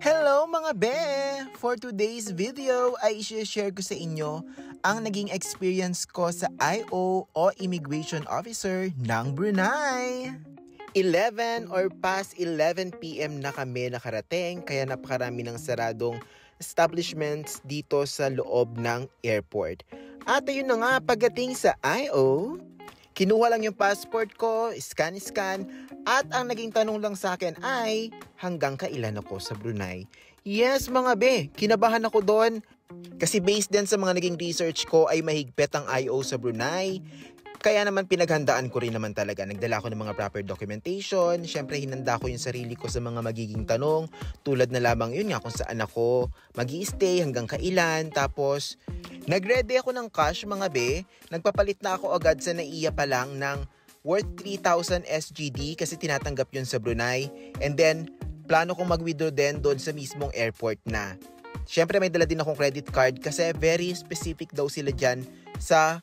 Hello mga be! For today's video ay i-share ko sa inyo ang naging experience ko sa IO o Immigration Officer ng Brunei. 11 or past 11 PM na kami nakarating kaya napakarami ng saradong establishments dito sa loob ng airport. At ayun na nga, pagdating sa IO, kinuha lang yung passport ko, scan, at ang naging tanong lang sa akin ay, hanggang kailan ako sa Brunei? Yes mga be, kinabahan ako doon. Kasi based din sa mga naging research ko ay mahigpit ang IO sa Brunei. Kaya naman pinaghandaan ko rin naman talaga. Nagdala ko ng mga proper documentation. Siyempre hinanda ko yung sarili ko sa mga magiging tanong. Tulad na lamang yun nga kung saan ako mag-i-stay, hanggang kailan. Tapos nag-ready ako ng cash mga be. Nagpapalit na ako agad sa NAIA pa lang ng worth 3,000 SGD kasi tinatanggap yun sa Brunei. And then plano kong mag-withdraw din doon sa mismong airport na. Siyempre may dala din akong credit card kasi very specific daw sila dyan sa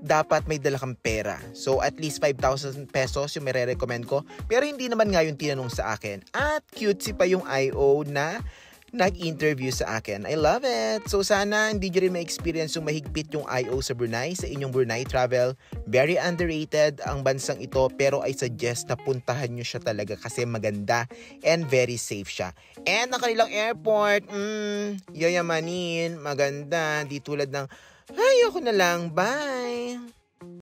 dapat may dala kang pera. So at least 5,000 pesos yung may recommend ko. Pero hindi naman nga yung tinanong sa akin. At cutesy pa yung IO na nag-interview sa akin. I love it! So sana hindi nyo rin ma-experience yung mahigpit yung IO sa Brunei, sa inyong Brunei travel. Very underrated ang bansang ito, pero I suggest na puntahan nyo siya talaga kasi maganda and very safe siya. And ang kanilang airport, yayamanin, maganda, di tulad ng ayoko na lang, bye!